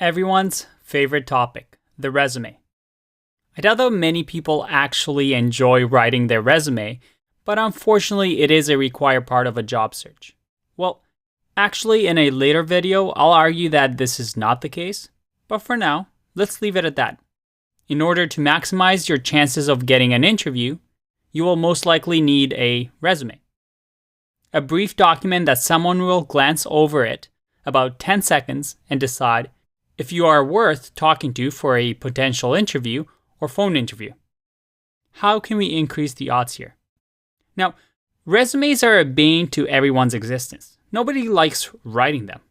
Everyone's favorite topic, the resume. I doubt that many people actually enjoy writing their resume, but unfortunately it is a required part of a job search. Well, actually in a later video, I'll argue that this is not the case, but for now, let's leave it at that. In order to maximize your chances of getting an interview, you will most likely need a resume. A brief document that someone will glance over it about 10 seconds and decide if you are worth talking to for a potential interview or phone interview. How can we increase the odds here? Now, resumes are a bane to everyone's existence. Nobody likes writing them.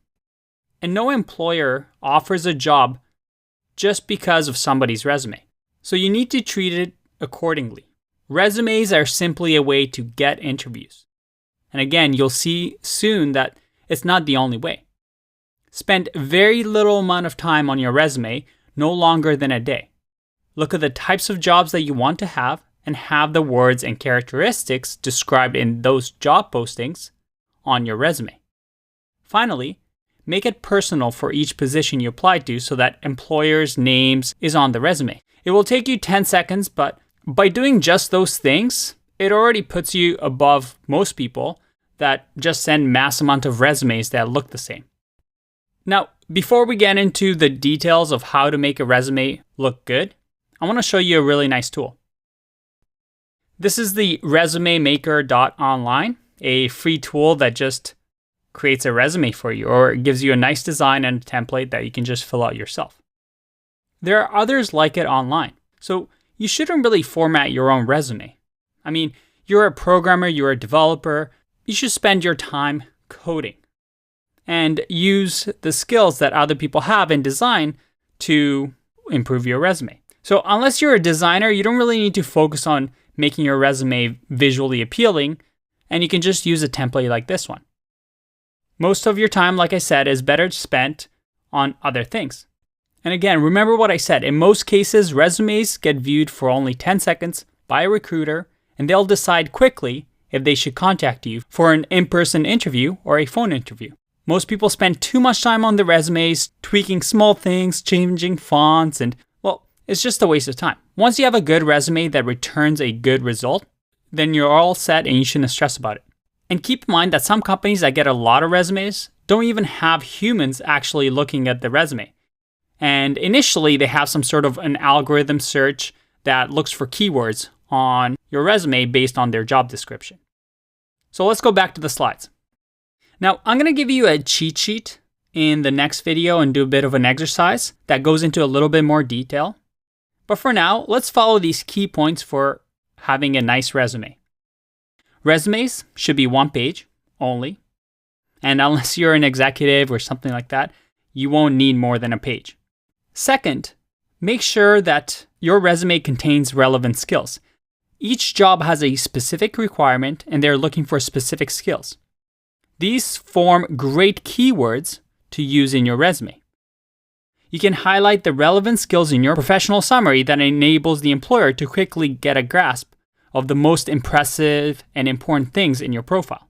And no employer offers a job just because of somebody's resume. So you need to treat it accordingly. Resumes are simply a way to get interviews. And again, you'll see soon that it's not the only way. Spend very little amount of time on your resume, no longer than a day. Look at the types of jobs that you want to have and have the words and characteristics described in those job postings on your resume. Finally, make it personal for each position you apply to so that employers' names is on the resume. It will take you 10 seconds, but by doing just those things, it already puts you above most people that just send mass amount of resumes that look the same. Now, before we get into the details of how to make a resume look good, I want to show you a really nice tool. This is the resumemaker.online, a free tool that just creates a resume for you, or it gives you a nice design and a template that you can just fill out yourself. There are others like it online, so you shouldn't really format your own resume. I mean, you're a programmer, you're a developer, you should spend your time coding and use the skills that other people have in design to improve your resume. So unless you're a designer, you don't really need to focus on making your resume visually appealing, and you can just use a template like this one. Most of your time, like I said, is better spent on other things. And again, remember what I said. In most cases, resumes get viewed for only 10 seconds by a recruiter, and they'll decide quickly if they should contact you for an in-person interview or a phone interview. Most people spend too much time on the resumes, tweaking small things, changing fonts, and well, it's just a waste of time. Once you have a good resume that returns a good result, then you're all set and you shouldn't stress about it. And keep in mind that some companies that get a lot of resumes don't even have humans actually looking at the resume. And initially, they have some sort of an algorithm search that looks for keywords on your resume based on their job description. So let's go back to the slides. Now, I'm going to give you a cheat sheet in the next video and do a bit of an exercise that goes into a little bit more detail. But for now, let's follow these key points for having a nice resume. Resumes should be one page only. And unless you're an executive or something like that, you won't need more than a page. Second, make sure that your resume contains relevant skills. Each job has a specific requirement and they're looking for specific skills. These form great keywords to use in your resume. You can highlight the relevant skills in your professional summary that enables the employer to quickly get a grasp of the most impressive and important things in your profile.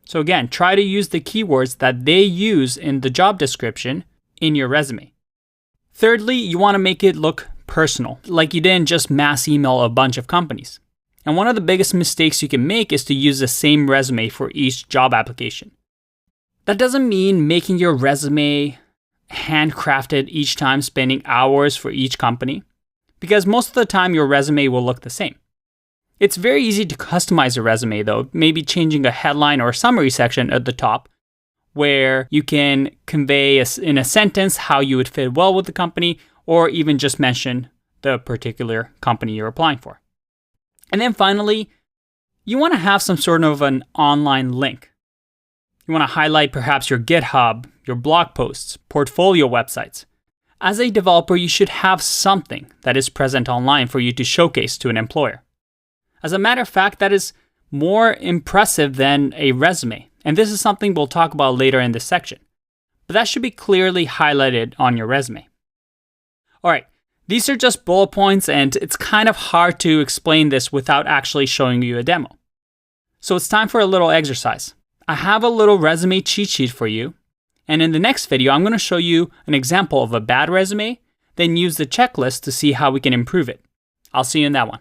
So again, try to use the keywords that they use in the job description in your resume. Thirdly, you want to make it look personal, like you didn't just mass email a bunch of companies. And one of the biggest mistakes you can make is to use the same resume for each job application. That doesn't mean making your resume handcrafted each time, spending hours for each company, because most of the time your resume will look the same. It's very easy to customize a resume though, maybe changing a headline or a summary section at the top where you can convey in a sentence how you would fit well with the company, or even just mention the particular company you're applying for. And then finally, you want to have some sort of an online link. You want to highlight perhaps your GitHub, your blog posts, portfolio websites. As a developer, you should have something that is present online for you to showcase to an employer. As a matter of fact, that is more impressive than a resume. And this is something we'll talk about later in this section. But that should be clearly highlighted on your resume. All right, these are just bullet points, and it's kind of hard to explain this without actually showing you a demo. So it's time for a little exercise. I have a little resume cheat sheet for you, And in the next video, I'm going to show you an example of a bad resume, then use the checklist to see how we can improve it. I'll see you in that one.